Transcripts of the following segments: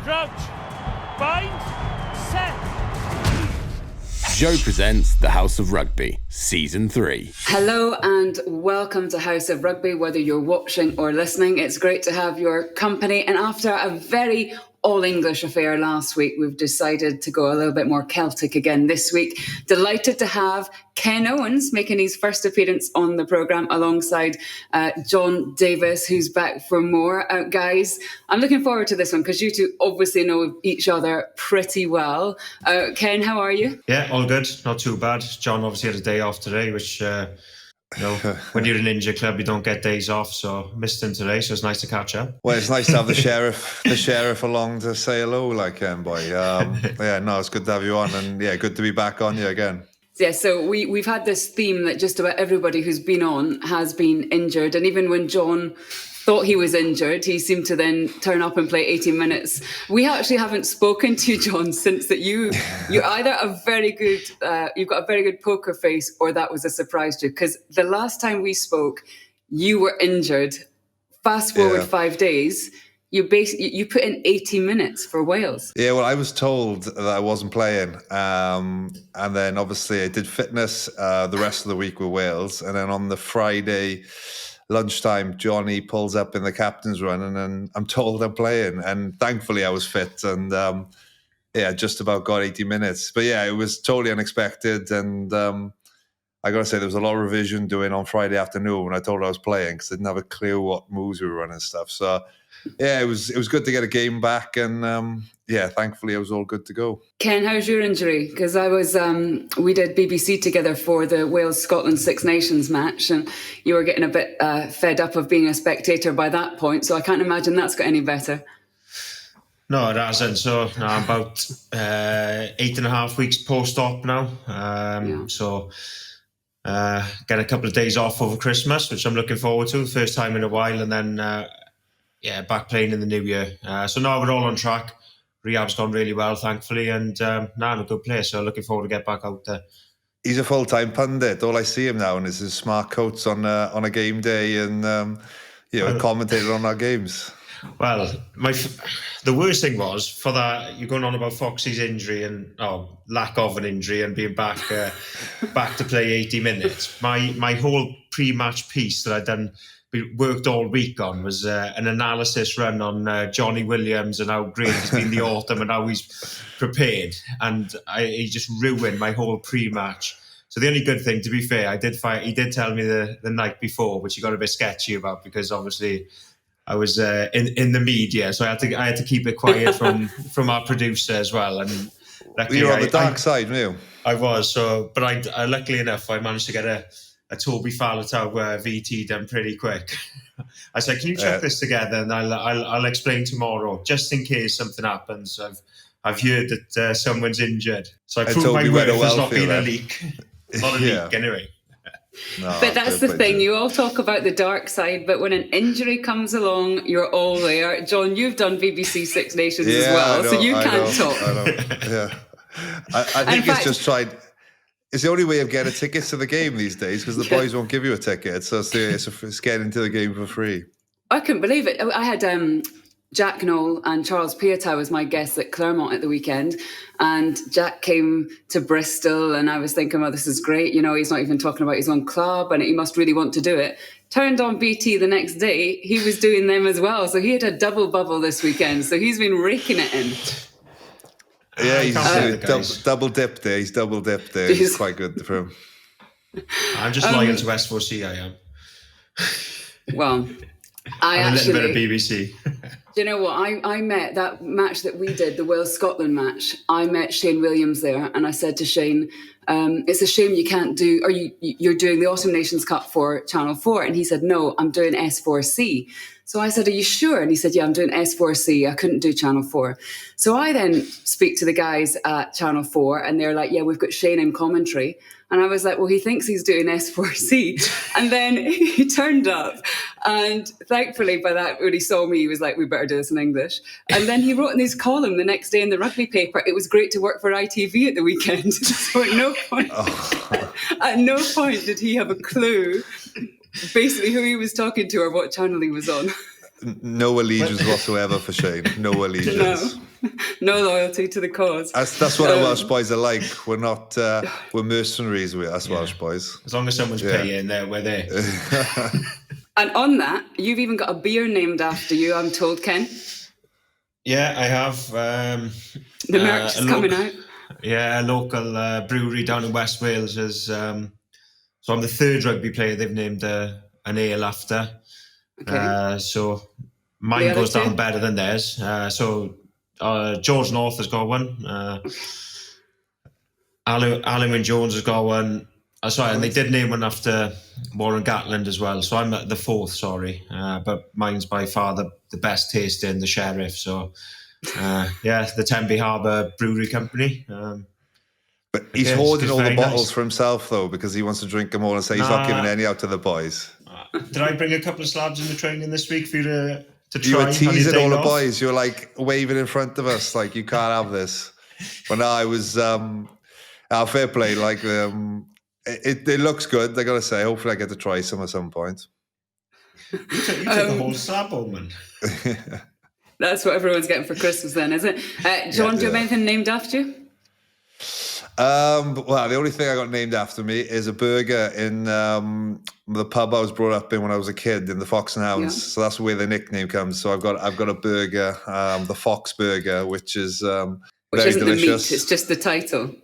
Crouch. Bind. Set. Joe presents The House of Rugby, Season 3. Hello and welcome to House of Rugby, whether you're watching or listening. It's great to have your company. And after a very all-English affair last week, we've decided to go a little bit more Celtic again this week. Delighted to have Ken Owens making his first appearance on the programme alongside John Davies, who's back for more. Guys, I'm looking forward to this one because you two obviously know each other pretty well. Ken, how are you? Yeah, all good. Not too bad. John obviously had a day off today, which, when you're in an injury club, you don't get days off. So missed him today, so it's nice to catch up. Well, it's nice to have the sheriff along to say hello, like boy. It's good to have you on, and good to be back on you again. Yeah, so we've had this theme that just about everybody who's been on has been injured, and even when John thought he was injured, he seemed to then turn up and play 80 minutes. We actually haven't spoken to you, John, since that you're either you've got a very good poker face, or that was a surprise to you. Because the last time we spoke, you were injured. Fast forward 5 days, you put in 80 minutes for Wales. Yeah, well, I was told that I wasn't playing, and then obviously I did fitness the rest of the week with Wales, and then on the Friday lunchtime, Johnny pulls up in the captain's run, and then I'm told I'm playing. And thankfully, I was fit, and just about got 80 minutes. But it was totally unexpected, and I got to say, there was a lot of revision doing on Friday afternoon when I told I was playing, because I didn't have a clue what moves we were running and stuff. So it was good to get a game back, and thankfully it was all good to go. Ken, how's your injury? Because I was, we did BBC together for the Wales-Scotland Six Nations match, and you were getting a bit fed up of being a spectator by that point, so I can't imagine that's got any better. No, it hasn't. So I'm about 8.5 weeks post-op now. So get a couple of days off over Christmas, which I'm looking forward to, first time in a while, and then back playing in the new year. So now we're all on track. Rehab's gone really well, thankfully, and now I'm in a good place. So looking forward to get back out there. He's a full-time pundit. All I see him now is his smart coats on a game day, and commentated on our games. Well, the worst thing was for that, you're going on about Foxy's injury and lack of an injury and being back to play 80 minutes. My whole pre-match piece that I'd done, worked all week on, was an analysis run on Johnny Williams and how great he's been the autumn and how he's prepared. And he just ruined my whole pre-match. So the only good thing, to be fair, he did tell me the night before, which he got a bit sketchy about, because obviously I was in the media, so I had to keep it quiet from our producer as well. And you were on the dark side, weren't you? I was. So, but I luckily enough, I managed to get a Toby Faletau VT done pretty quick. I said, "Can you check this together, and I'll explain tomorrow, just in case something happens." I've heard that someone's injured, so I proved my worth. There's not been a leak, not a leak anyway. No, but that's the thing, you all talk about the dark side, but when an injury comes along, you're all there. John, you've done BBC Six Nations as well, so you can't talk. I know. Yeah. I think it's just tried. It's the only way of getting tickets to the game these days, because the boys won't give you a ticket, so it's getting into the game for free. I couldn't believe it. I had Jack Knoll and Charles Piatow as my guests at Claremont at the weekend, and Jack came to Bristol, and I was thinking, this is great, he's not even talking about his own club and he must really want to do it. Turned on BT the next day, he was doing them as well, so he had a double bubble this weekend, so he's been raking it in. Yeah, he's double dipped there. He's double dipped there. He's quite good for him. I'm just loyal to Ep4, I am. Well, a little bit of BBC. Do you know what? I met that match that we did, the Wales-Scotland match. I met Shane Williams there, and I said to Shane, it's a shame you can't do, or you're doing the Autumn Nations Cup for Channel 4. And he said, no, I'm doing S4C. So I said, are you sure? And he said, yeah, I'm doing S4C. I couldn't do Channel 4. So I then speak to the guys at Channel 4, and they're like, yeah, we've got Shane in commentary. And I was like, well, he thinks he's doing S4C. And then he turned up. And thankfully, by that, when he saw me, he was like, we better do this in English. And then he wrote in his column the next day in the rugby paper, it was great to work for ITV at the weekend. So at no point did he have a clue basically who he was talking to or what channel he was on. No allegiance whatsoever for Shane. No allegiance. No loyalty to the cause. That's what our Welsh boys are like. We're not, we're mercenaries, us Welsh boys. As long as someone's paying, we're there. And on that, you've even got a beer named after you, I'm told, Ken. Yeah, I have. The merch is coming out. Yeah, a local brewery down in West Wales is. So I'm the third rugby player they've named an ale after. Okay. So mine goes down better than theirs. So George North has got one. Alan Jones has got one. Sorry, and they did name one after Warren Gatland as well. So I'm the fourth, sorry. But mine's by far the best tasting, the Sheriff. So, the Tenby Harbour Brewery Company. But he's hoarding all the bottles for himself, though, because he wants to drink them all and say he's not giving any out to the boys. Did I bring a couple of slabs in the training this week for you to try? You were teasing all the boys. You were like waving in front of us, like you can't have this. But no, I was fair play. Like it looks good. I gotta say. Hopefully, I get to try some at some point. You took the whole slab, man. That's what everyone's getting for Christmas, then, is it? John, do you have anything named after you? Well, the only thing I got named after me is a burger in the pub I was brought up in when I was a kid, in the Fox and Hounds. Yeah. So that's where the nickname comes. So I've got a burger, the Fox Burger, which is which very isn't delicious. The meat; it's just the title.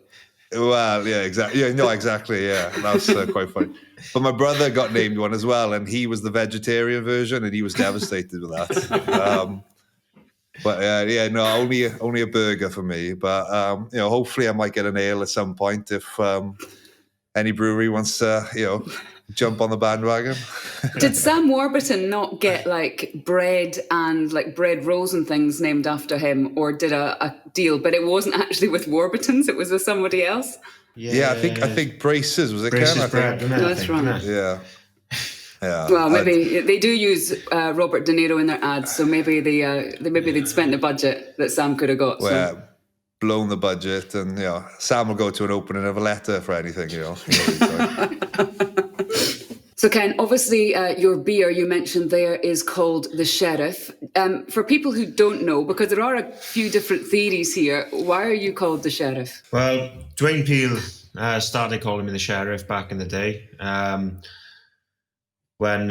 Well, yeah, exactly. Yeah, no, exactly. Yeah, that's quite funny. But my brother got named one as well, and he was the vegetarian version, and he was devastated with that. But only a burger for me. But hopefully I might get an ale at some point if any brewery wants to, jump on the bandwagon. Did Sam Warburton not get like bread and like bread rolls and things named after him, or did a deal? But it wasn't actually with Warburtons; it was with somebody else. Yeah, I think Braces was it? Braces Ken? bread. That's right. Yeah. Yeah. Well, maybe they do use Robert De Niro in their ads, so maybe they'd spent the budget that Sam could have got. Well, so. Blown the budget, and Sam will go to an opening of a letter for anything. So, Ken, obviously, your beer you mentioned there is called the Sheriff. For people who don't know, because there are a few different theories here, why are you called the Sheriff? Well, Dwayne Peel started calling me the Sheriff back in the day. When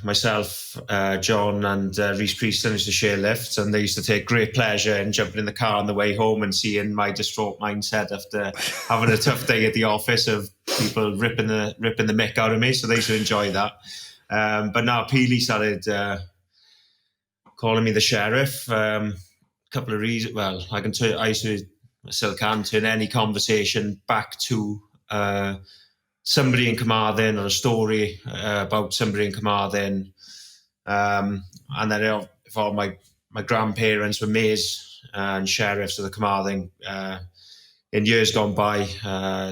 myself, John and Rhys Prieston used to share lifts, and they used to take great pleasure in jumping in the car on the way home and seeing my distraught mindset after having a tough day at the office of people ripping the mick out of me. So they used to enjoy that. But now Peely started calling me the Sheriff. A couple of reasons. Well, I still can turn any conversation back to somebody in Carmarthen or a story about somebody in Carmarthen. And then if all my grandparents were mayors and sheriffs of the Carmarthen in years gone by.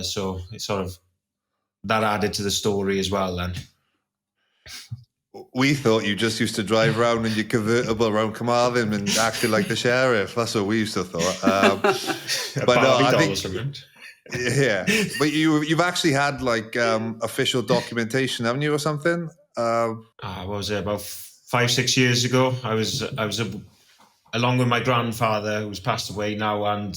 So it's sort of that added to the story as well then. We thought you just used to drive around in your convertible around Carmarthen and acted like the sheriff. That's what we used to thought. But no, I think... Yeah, but you've actually had like official documentation, haven't you, or something? What was it, about 5-6 years ago? I was along with my grandfather, who's passed away now, and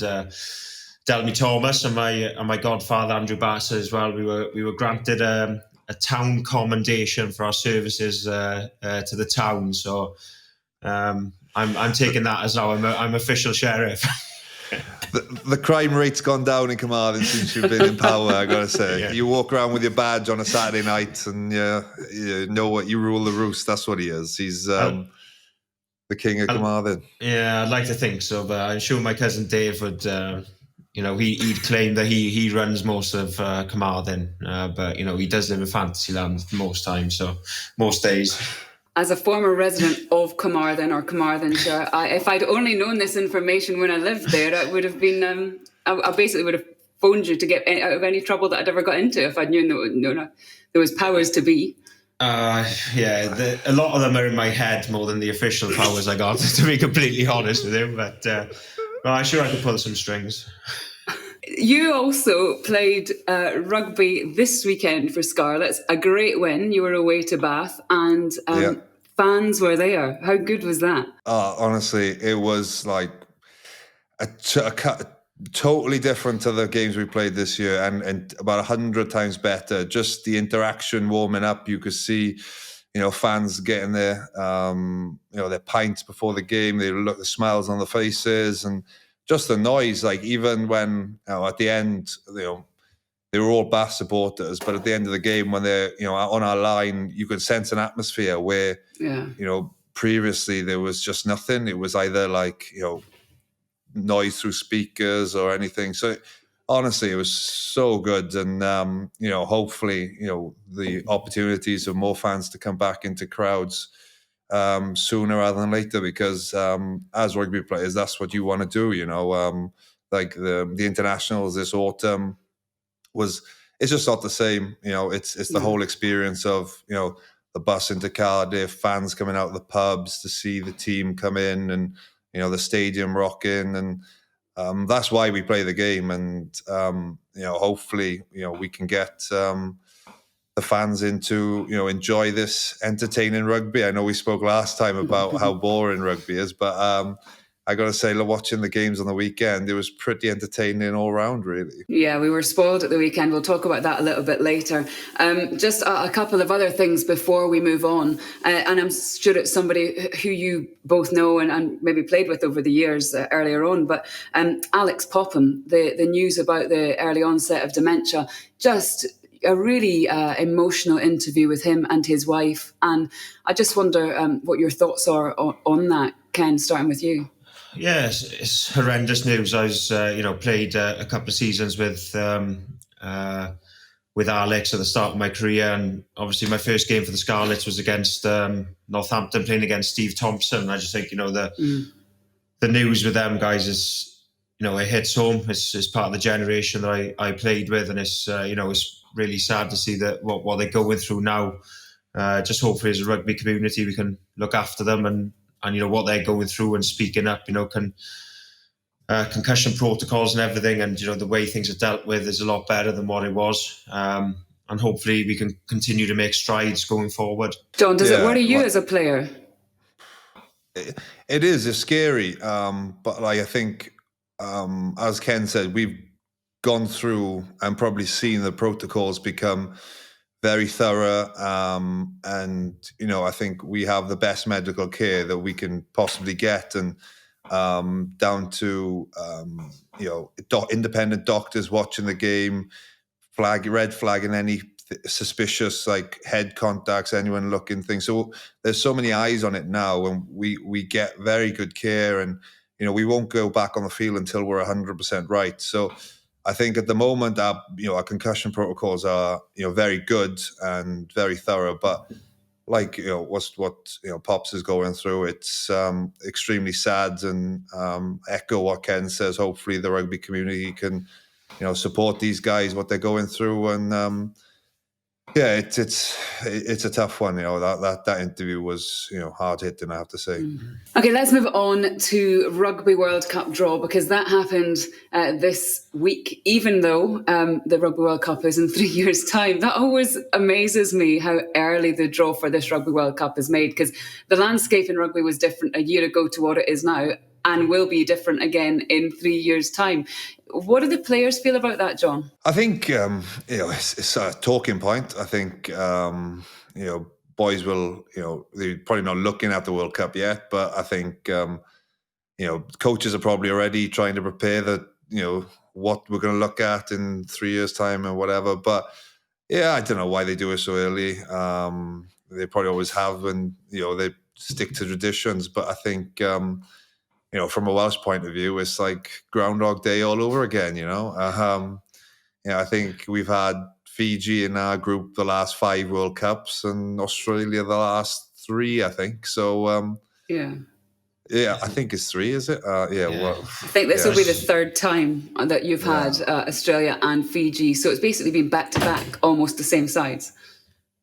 Delmy Thomas and my godfather Andrew Bassett as well. We were granted a town commendation for our services to the town. So I'm taking that as now I'm official sheriff. The crime rate's gone down in Carmarthen since you've been in power, I gotta say. Yeah. You walk around with your badge on a Saturday night and you know what, you rule the roost. That's what he is. He's the king of Carmarthen. Yeah, I'd like to think so, but I'm sure my cousin Dave would, he'd claim that he runs most of Carmarthen, but, he does live in Fantasyland most times, so most days. As a former resident of Carmarthen or Carmarthenshire, if I'd only known this information when I lived there, I would have been. I basically would have phoned you to get out of any trouble that I'd ever got into if I'd known there was powers to be. A lot of them are in my head more than the official powers I got, to be completely honest with you. But I'm sure I could pull some strings. You also played rugby this weekend for Scarlets. A great win. You were away to Bath, and fans were there. How good was that? Honestly, it was like totally different to the games we played this year, and about 100 times better. Just the interaction warming up, you could see, fans getting their pints before the game. They look the smiles on the faces, and just the noise. Like even when at the end, they were all Bath supporters, but at the end of the game, when they're on our line, you could sense an atmosphere where previously there was just nothing. It was either noise through speakers or anything. So honestly, it was so good, and hopefully the opportunities of more fans to come back into crowds sooner rather than later, because as rugby players, that's what you want to do. Like the internationals this autumn it's just not the same. It's the whole experience of the bus into Cardiff, fans coming out of the pubs to see the team come in, and the stadium rocking, and that's why we play the game. And hopefully we can get the fans into enjoy this entertaining rugby. I know we spoke last time about how boring rugby is, but I got to say, watching the games on the weekend, it was pretty entertaining all round, really. Yeah, we were spoiled at the weekend. We'll talk about that a little bit later. Just a couple of other things before we move on. And I'm sure it's somebody who you both know and maybe played with over the years earlier on. But Alex Popham, the news about the early onset of dementia, just a really emotional interview with him and his wife. And I just wonder what your thoughts are on that. Ken, starting with you. Yes, it's horrendous news. I was, played a couple of seasons with Alex at the start of my career, and obviously my first game for the Scarlets was against Northampton, playing against Steve Thompson. I just think, the news with them guys is, it hits home. It's part of the generation that I played with, and it's, it's really sad to see that what they're going through now. Just hopefully as a rugby community, we can look after them and what they're going through and speaking up, concussion protocols and everything, and the way things are dealt with is a lot better than what it was, and hopefully we can continue to make strides going forward. John, does it worry you as a player? It is. It's scary, but I think, as Ken said, we've gone through and probably seen the protocols become very thorough, and I think we have the best medical care that we can possibly get, and down to independent doctors watching the game, red flagging any suspicious head contacts, anyone looking things. So there's so many eyes on it now, and we get very good care, and we won't go back on the field until we're 100% right. So I think at the moment our concussion protocols are very good and very thorough, but what Pops is going through, it's extremely sad, and echo what Ken says. Hopefully the rugby community can support these guys, what they're going through, and it's a tough one. That interview was hard hitting, I have to say. Okay, let's move on to Rugby World Cup draw, because that happened this week, even though the Rugby World Cup is in 3 years' time. That always amazes me how early the draw for this Rugby World Cup is made, because the landscape in rugby was different a year ago to what it is now, and will be different again in 3 years' time. What do the players feel about that, John? I think it's a talking point. I think boys will they're probably not looking at the World Cup yet, but I think coaches are probably already trying to prepare that what we're going to look at in 3 years' time or whatever. But I don't know why they do it so early. They probably always have, and they stick to traditions. But I think from a Welsh point of view, it's like Groundhog Day all over again. I think we've had Fiji in our group the last 5 World Cups, and Australia the last 3, I think. So I think it's 3, is it? Well, I think this will be the 3rd time that you've had Australia and Fiji. So it's basically been back to back, almost the same sides.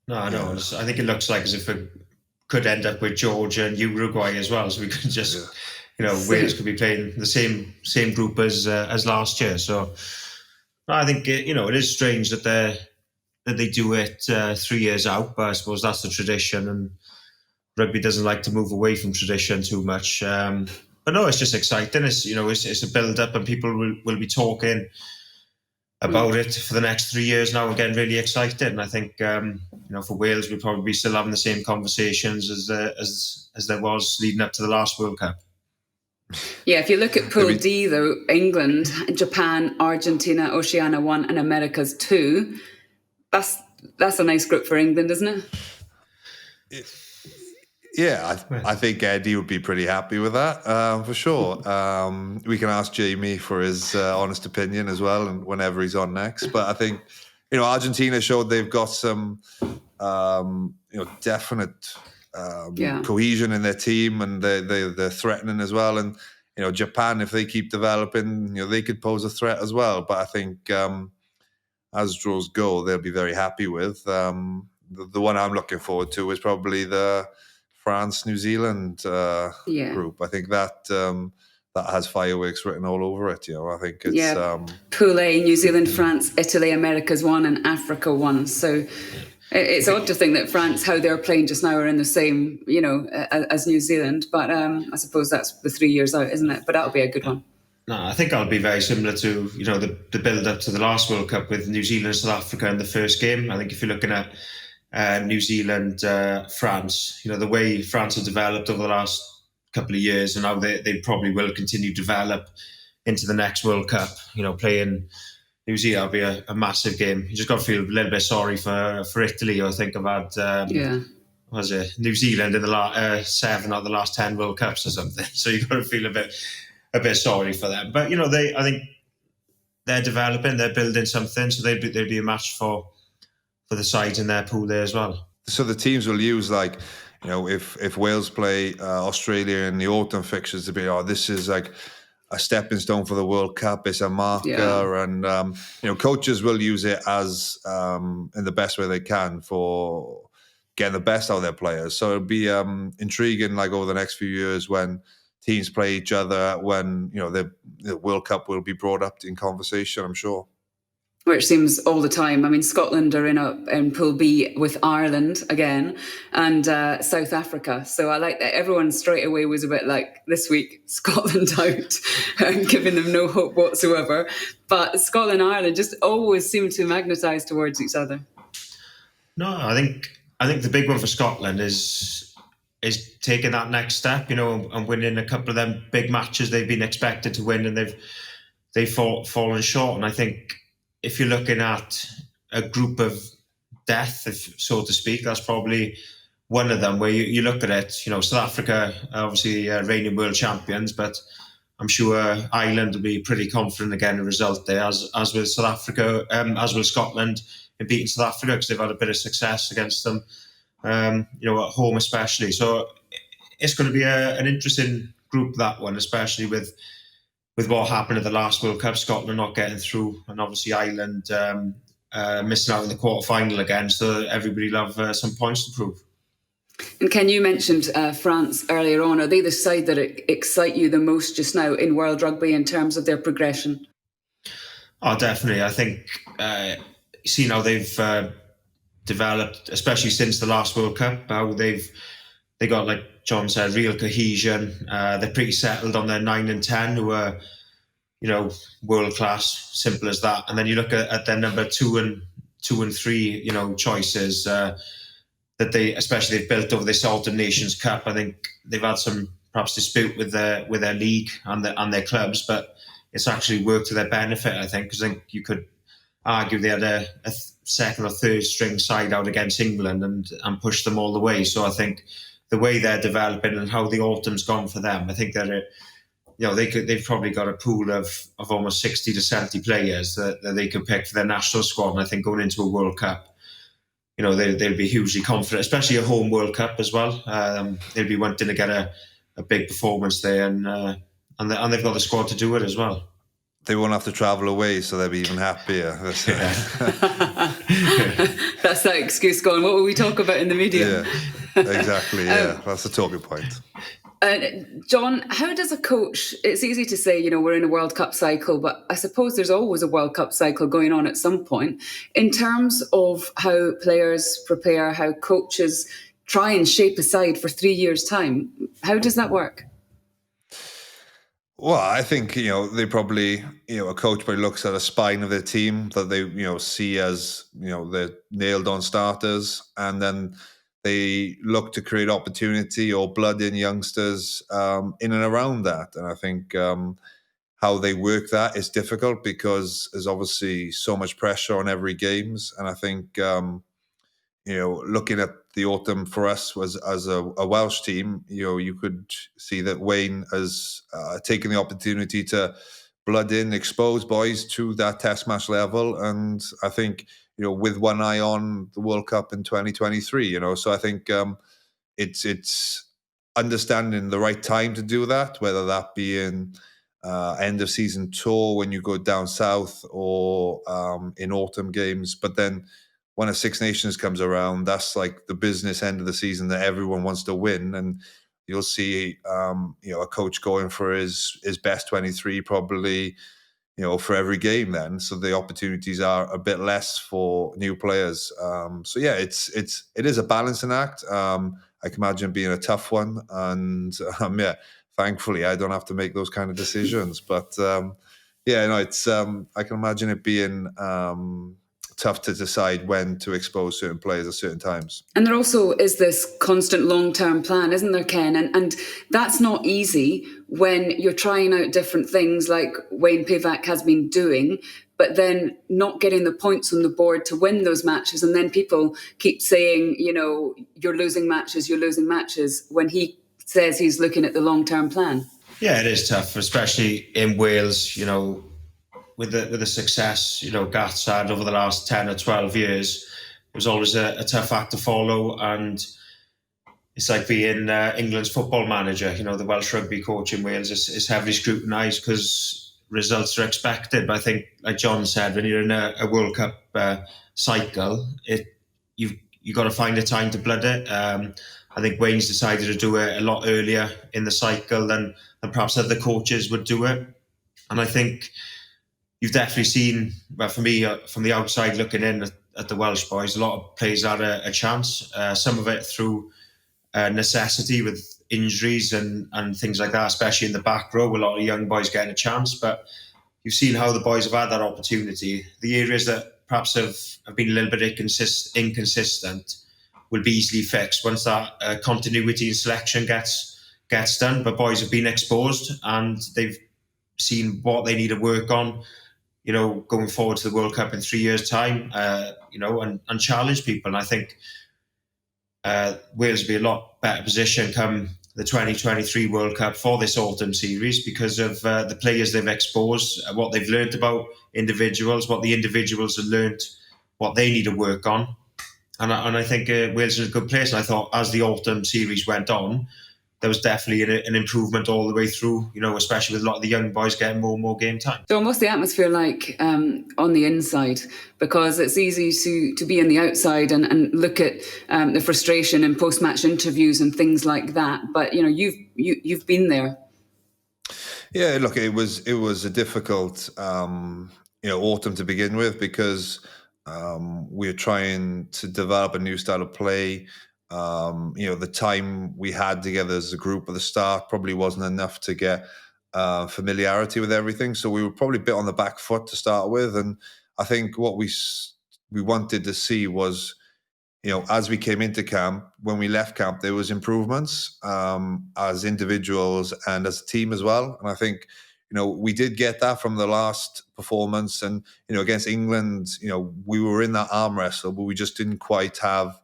No, I know. I think it looks like as if it could end up with Georgia and Uruguay as well. So we could just. Wales could be playing the same group as last year. So I think it is strange that they do it 3 years out, but I suppose that's the tradition, and rugby doesn't like to move away from tradition too much. But no, it's just exciting. It's a build up, and people will be talking about it for the next 3 years now and getting really excited. And I think for Wales, we'll probably be still having the same conversations as there was leading up to the last World Cup. Yeah, if you look at Pool D, though, England, Japan, Argentina, Oceania 1 and Americas 2, that's a nice group for England, isn't it? Yeah, I think Eddie would be pretty happy with that, for sure. We can ask Jamie for his honest opinion as well, and whenever he's on next. But I think, Argentina showed they've got some, definite cohesion in their team, and they're threatening as well. And Japan, if they keep developing, they could pose a threat as well. But I think as draws go, they'll be very happy with. The one I'm looking forward to is probably the France-New Zealand group. I think that has fireworks written all over it. I think it's Pool A, New Zealand, France, Italy, Americas 1 and Africa 1. So it's odd to think that France, how they're playing just now, are in the same, as New Zealand. But I suppose that's the 3 years out, isn't it? But that'll be a good one. No, I think that'll be very similar to, the build-up to the last World Cup with New Zealand and South Africa in the first game. I think if you're looking at New Zealand, France, the way France have developed over the last couple of years, and how they probably will continue to develop into the next World Cup. Playing New Zealand will be a massive game. You just got to feel a little bit sorry for Italy. I think I've had New Zealand in the 7 out of the last 10 World Cups or something. So you got to feel a bit sorry for them. But I think they're developing, they're building something, so they'd be a match for the sides in their pool there as well. So the teams will use, if Wales play Australia in the autumn fixtures, to be, this is like a stepping stone for the World Cup, it's a marker, and coaches will use it as in the best way they can for getting the best out of their players. So it'll be intriguing, over the next few years when teams play each other, when the World Cup will be brought up in conversation, I'm sure. Which seems all the time. I mean, Scotland are in Pool B with Ireland again and South Africa. So I like that everyone straight away was a bit like, this week, Scotland out, and giving them no hope whatsoever. But Scotland and Ireland just always seem to magnetise towards each other. No, I think the big one for Scotland is taking that next step, and winning a couple of them big matches they've been expected to win, and they've fallen short. And I think if you're looking at a group of death, so to speak, that's probably one of them where you look at it. South Africa, obviously reigning world champions, but I'm sure Ireland will be pretty confident again in the result there, as with South Africa, as with Scotland in beating South Africa, because they've had a bit of success against them, at home especially. So it's going to be an interesting group, that one, especially with what happened at the last World Cup, Scotland not getting through, and obviously Ireland missing out in the quarter-final again, so everybody will have some points to prove. And Ken, you mentioned France earlier on. Are they the side that excite you the most just now in World Rugby in terms of their progression? Oh, definitely. I think, see now they've developed, especially since the last World Cup, how they got, like John said, real cohesion. They're pretty settled on their 9 and 10, who are, world class, simple as that. And then you look at their number 2 and 3, choices that they've built over this Autumn Nations Cup. I think they've had some perhaps dispute with their league and their clubs, but it's actually worked to their benefit, I think, because I think you could argue they had a second or third string side out against England and pushed them all the way. So I think the way they're developing and how the autumn's gone for them, I think they're, they've probably got a pool of almost 60 to 70 players that they could pick for their national squad. And I think going into a World Cup, they'll be hugely confident, especially a home World Cup as well. They'll be wanting to get a big performance there, and they've got the squad to do it as well. They won't have to travel away, so they'll be even happier. That's that excuse going, what will we talk about in the media? Yeah, exactly. Yeah, that's the talking point. John, how does a coach, it's easy to say, we're in a World Cup cycle, but I suppose there's always a World Cup cycle going on at some point. In terms of how players prepare, how coaches try and shape a side for 3 years' time, how does that work? Well, I think, they probably, a coach probably looks at a spine of their team that they, see as, they're nailed on starters. And then they look to create opportunity or blood in youngsters in and around that. And I think how they work that is difficult because there's obviously so much pressure on every games. And I think, looking at the autumn for us was as a Welsh team, you could see that Wayne has taken the opportunity to blood in, expose boys to that test match level. And I think, with one eye on the World Cup in 2023, so I think it's understanding the right time to do that, whether that be in end of season tour when you go down south or in autumn games. But then when a Six Nations comes around, that's like the business end of the season that everyone wants to win. And you'll see, a coach going for his best 23 probably, for every game then. So the opportunities are a bit less for new players. So yeah, it is a balancing act. I can imagine being a tough one. And thankfully I don't have to make those kind of decisions. But it's I can imagine it being tough to decide when to expose certain players at certain times. And there also is this constant long-term plan, isn't there, Ken? And that's not easy when you're trying out different things like Wayne Pivac has been doing, but then not getting the points on the board to win those matches. And then people keep saying, you're losing matches when he says he's looking at the long-term plan. Yeah, it is tough, especially in Wales, with the success, Gats had over the last 10 or 12 years. It was always a tough act to follow. And it's like being England's football manager. The Welsh rugby coach in Wales is heavily scrutinised because results are expected. But I think, like John said, when you're in a World Cup cycle, you've got to find a time to blood it. I think Wayne's decided to do it a lot earlier in the cycle than perhaps other coaches would do it. And I think you've definitely seen, well, for me, from the outside looking in at the Welsh boys, a lot of players had a chance. Some of it through necessity with injuries and things like that, especially in the back row, a lot of young boys getting a chance. But you've seen how the boys have had that opportunity. The areas that perhaps have been a little bit inconsistent will be easily fixed once that continuity in selection gets done. But boys have been exposed and they've seen what they need to work on, going forward to the World Cup in 3 years' time, and challenge people. And I think Wales will be a lot better position come the 2023 World Cup for this autumn series because of the players they've exposed, what they've learned about individuals, what the individuals have learned, what they need to work on. And I think Wales is a good place. And I thought as the autumn series went on, there was definitely an improvement all the way through, especially with a lot of the young boys getting more and more game time. So what's the atmosphere like on the inside? Because it's easy to be on the outside and look at the frustration in post-match interviews and things like that. But, you've been there. Yeah, look, it was a difficult, autumn to begin with because we're trying to develop a new style of play. The time we had together as a group at the start probably wasn't enough to get familiarity with everything. So we were probably a bit on the back foot to start with. And I think what we wanted to see was, as we came into camp, when we left camp, there was improvements as individuals and as a team as well. And I think, we did get that from the last performance. And, against England, we were in that arm wrestle, but we just didn't quite have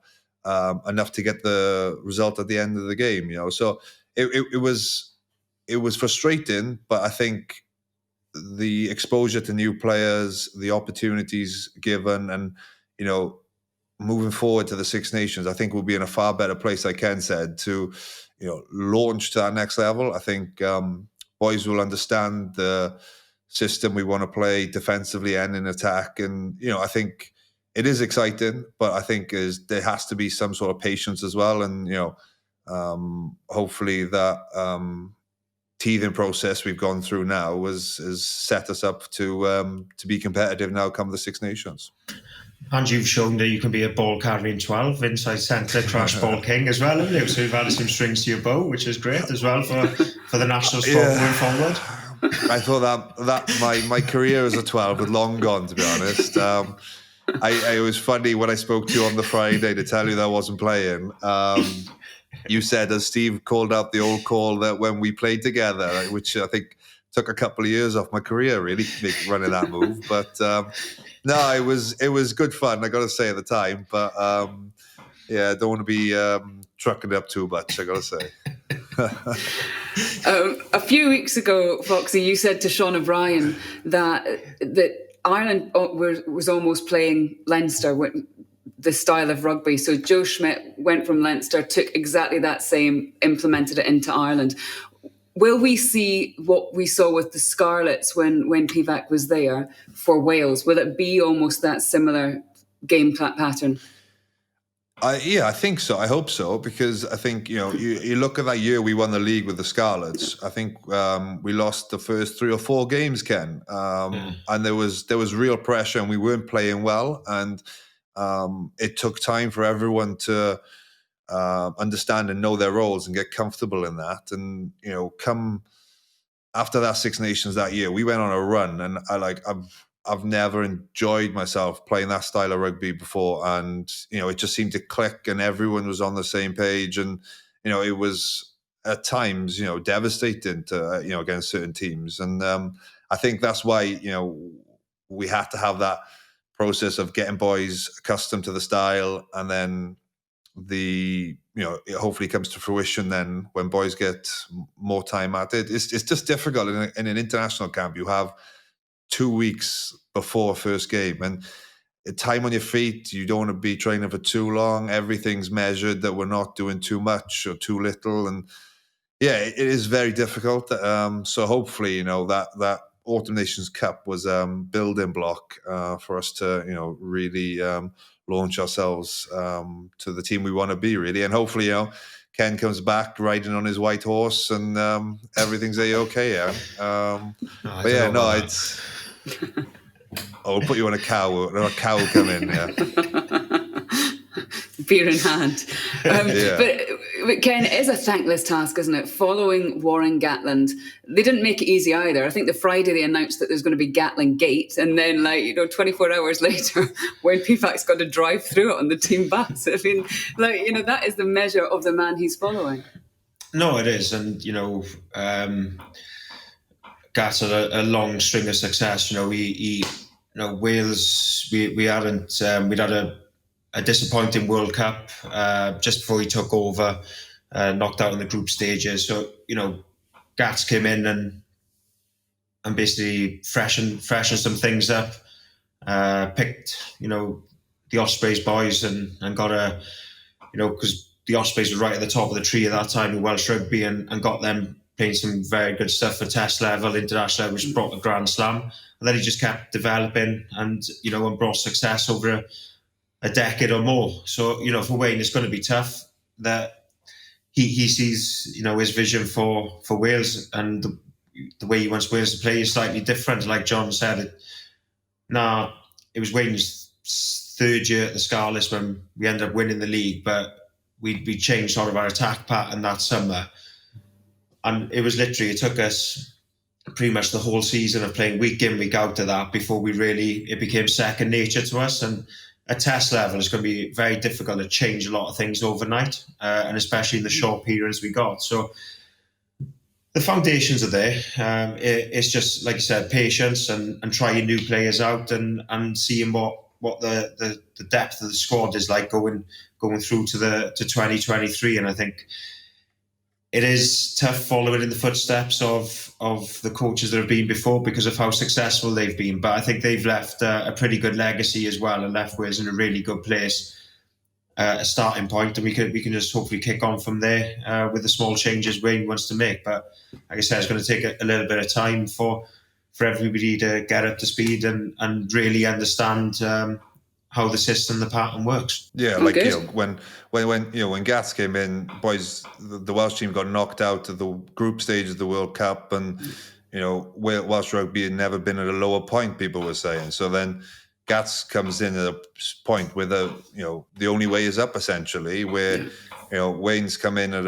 enough to get the result at the end of the game, So it was frustrating, but I think the exposure to new players, the opportunities given, and moving forward to the Six Nations, I think we'll be in a far better place, like Ken said, to launch to that next level. I think boys will understand the system we want to play defensively and in attack, and I think it is exciting, but I think there has to be some sort of patience as well. And, hopefully that teething process we've gone through now has set us up to be competitive now come the Six Nations. And you've shown that you can be a ball carrying 12, inside centre, crash ball king as well, haven't you? So you've added some strings to your bow, which is great as well for the national sport going forward. I thought that my career as a 12 had long gone, to be honest. It was funny when I spoke to you on the Friday to tell you that I wasn't playing. You said, as Steve called out the old call, that when we played together, which I think took a couple of years off my career, really, running that move. But no, it was good fun, I got to say, at the time. But yeah, I don't want to be trucking it up too much, I got to say. A few weeks ago, Foxy, you said to Sean O'Brien that Ireland was almost playing Leinster with the style of rugby. So Joe Schmidt went from Leinster, took exactly that same, implemented it into Ireland. Will we see what we saw with the Scarlets when Pivac was there for Wales? Will it be almost that similar game pattern? Yeah, I think so. I hope so, because I think, you look at that year we won the league with the Scarlets. I think we lost the first 3 or 4 games, Ken, and there was real pressure, and we weren't playing well, and it took time for everyone to understand and know their roles and get comfortable in that. And come after that Six Nations that year, we went on a run, and I've never enjoyed myself playing that style of rugby before. And, it just seemed to click, and everyone was on the same page. And, it was at times, devastating to, against certain teams. And I think that's why, we had to have that process of getting boys accustomed to the style. And then it hopefully comes to fruition then when boys get more time at it. It's just difficult in an international camp. You have 2 weeks before first game, and time on your feet. You don't want to be training for too long. Everything's measured, that we're not doing too much or too little. And yeah, it is very difficult. So hopefully, that Autumn Nations Cup was a building block for us to, really launch ourselves to the team we want to be, really. And hopefully, Ken comes back riding on his white horse, and everything's okay. Yeah. But yeah, no, it's. I'll put you on a cow. A cow will come in. Yeah. Beer in hand. Yeah. But Ken, it is a thankless task, isn't it? Following Warren Gatland, they didn't make it easy either. I think the Friday they announced that there's going to be Gatland Gate, and then 24 hours later, Wayne Pivac's got to drive through it on the team bus. I mean, that is the measure of the man he's following. No, it is, and Gat had a long string of success. Wales, we hadn't, we'd had a disappointing World Cup just before he took over, knocked out in the group stages. So, Gats came in and basically freshened some things up, picked, the Ospreys boys and got because the Ospreys were right at the top of the tree at that time in Welsh rugby, and got them playing some very good stuff for test level, international level, which brought the Grand Slam. And then he just kept developing and brought success over a decade or more. So, for Wayne, it's going to be tough. That he sees, his vision for Wales, and the way he wants Wales to play is slightly different. Like John said, it was Wayne's 3rd year at the Scarlets when we ended up winning the league, but we changed sort of our attack pattern that summer. And it took us pretty much the whole season of playing week in, week out to that before it became second nature to us. And at test level, it's going to be very difficult to change a lot of things overnight, and especially in the short periods we got. So the foundations are there. It's just, like you said, patience and trying new players out and seeing what the depth of the squad is like going through to 2023. And I think it is tough following in the footsteps of the coaches that have been before because of how successful they've been. But I think they've left a pretty good legacy as well, and left Wales in a really good place, a starting point, and we can just hopefully kick on from there with the small changes Wayne wants to make. But like I said, it's going to take a little bit of time for everybody to get up to speed and really understand how the system, the pattern works. Yeah, when Gats came in, boys, the Welsh team got knocked out of the group stage of the World Cup, and Welsh rugby had never been at a lower point, people were saying. So then Gats comes in at a point where the only way is up, essentially, where Wayne's come in at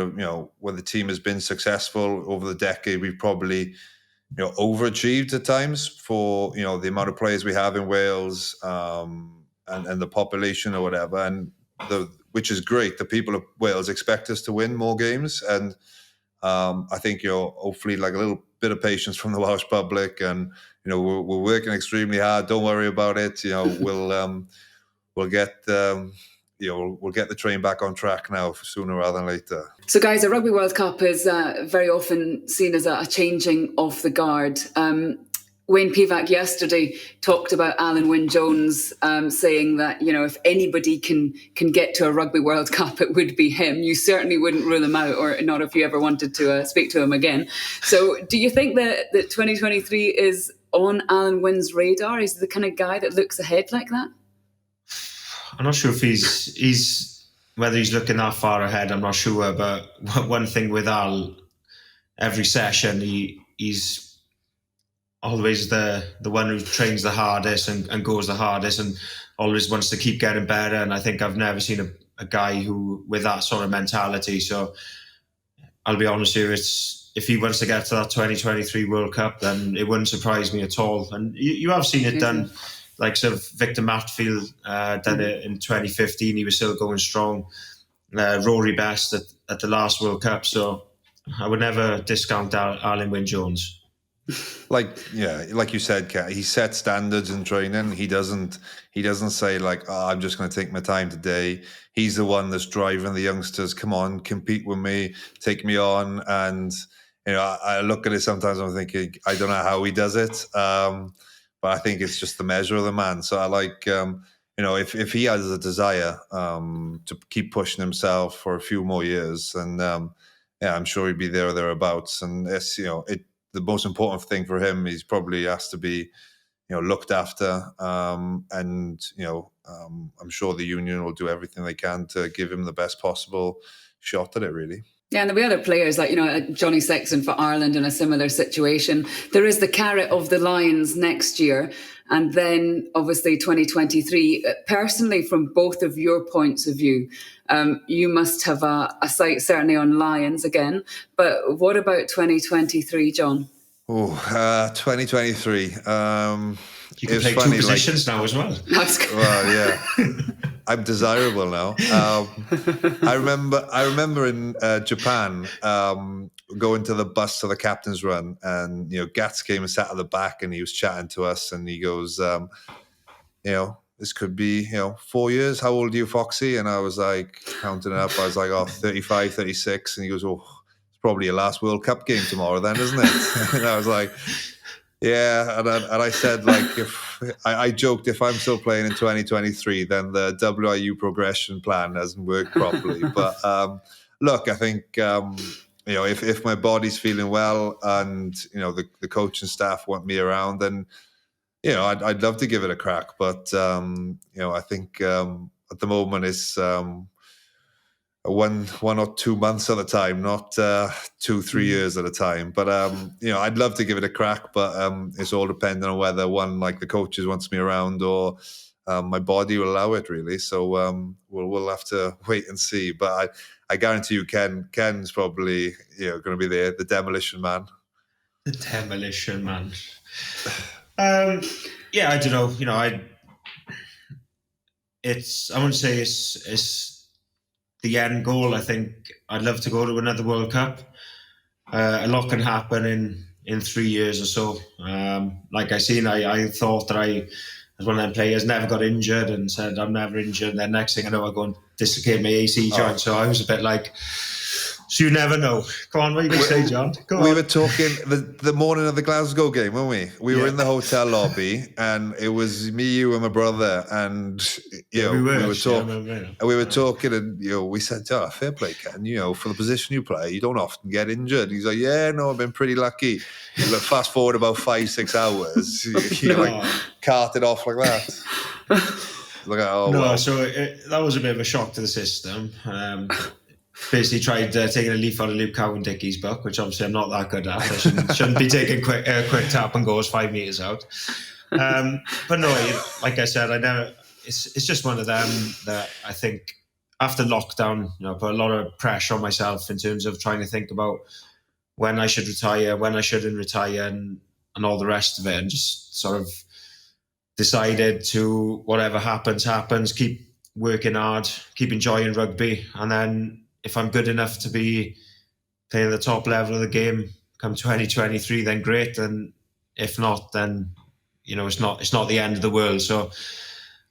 where the team has been successful over the decade. We've probably overachieved at times for the amount of players we have in Wales, and the population or whatever, and which is great. The people of Wales expect us to win more games, and I think hopefully like a little bit of patience from the Welsh public, and we're working extremely hard. Don't worry about it. We'll get we'll get the train back on track now sooner rather than later. So, guys, a Rugby World Cup is very often seen as a changing of the guard. Wayne Pivac yesterday talked about Alan Wynne-Jones, saying that, if anybody can get to a Rugby World Cup, it would be him. You certainly wouldn't rule him out, or not if you ever wanted to speak to him again. So do you think that 2023 is on Alan Wynne's radar? Is he the kind of guy that looks ahead like that? I'm not sure if he's whether he's looking that far ahead. I'm not sure. But one thing with Al, every session he's always the one who trains the hardest and goes the hardest and always wants to keep getting better. And I think I've never seen a guy who with that sort of mentality. So I'll be honest here, if he wants to get to that 2023 World Cup, then it wouldn't surprise me at all. And you have seen it done, like sort of Victor Matfield done it in 2015. He was still going strong. Rory Best at the last World Cup. So I would never discount Alan Wynne-Jones. Like you said, Kat, he sets standards in training. He doesn't say like, I'm just going to take my time today. He's the one that's driving the youngsters. Come on, compete with me, take me on. And I look at it sometimes. I'm thinking, I don't know how he does it, but I think it's just the measure of the man. So I like, if he has a desire to keep pushing himself for a few more years, and I'm sure he'd be there or thereabouts. And it's the most important thing for him, he's probably has to be, looked after. And, I'm sure the union will do everything they can to give him the best possible shot at it, really. Yeah, and there'll be other players like, Johnny Sexton for Ireland in a similar situation. There is the carrot of the Lions next year. And then obviously 2023, personally, from both of your points of view, you must have a sight certainly on Lions again. But what about 2023, John? 2023. You can play two positions now as well. That's good. Well, yeah. I'm desirable now. I remember in Japan going to the bus to the captain's run, and Gats came and sat at the back, and he was chatting to us, and he goes, this could be 4 years. How old are you, Foxy? And I was like counting it up. I was like, 35, 36, and he goes, it's probably your last World Cup game tomorrow, then, isn't it? And I was like, yeah, and I said, like, if I joked, if I'm still playing in 2023, then the WIU progression plan hasn't worked properly. But look, I think if my body's feeling well, and the coaching staff want me around, then I'd love to give it a crack. But I think at the moment it's 1 or 2 months at a time, not 2-3 years at a time. But I'd love to give it a crack, but it's all dependent on whether like the coaches wants me around, or my body will allow it, really. So we'll have to wait and see. But I guarantee you, Ken's probably going to be the demolition man. The demolition man. Yeah, I don't know. I wouldn't say it's the end goal. I think I'd love to go to another World Cup. A lot can happen in 3 years or so. Like I thought that I was one of them players, never got injured, and said I'm never injured. And then next thing I know, I go and dislocate my AC joint. So I was a bit like, so you never know. Go on, what are you going to say, John? Go on. We were talking the morning of the Glasgow game, weren't we? We were in the hotel lobby, and it was me, you, and my brother, and we were talking, and we said, fair play, Ken. For the position you play, you don't often get injured. He's like, yeah, no, I've been pretty lucky. Look, fast forward about 5-6 hours, you like carted off like that. So that was a bit of a shock to the system. Basically tried taking a leaf out of Luke Cowan-Dickey's book, which obviously I'm not that good at. I shouldn't be taking quick tap and goes 5 meters out. But no, like I said, it's just one of them that I think after lockdown, put a lot of pressure on myself in terms of trying to think about when I should retire, when I shouldn't retire. And all the rest of it, and just sort of decided to, whatever happens, keep working hard, keep enjoying rugby, and then if I'm good enough to be playing at the top level of the game come 2023, then great, and if not, then it's not the end of the world. So,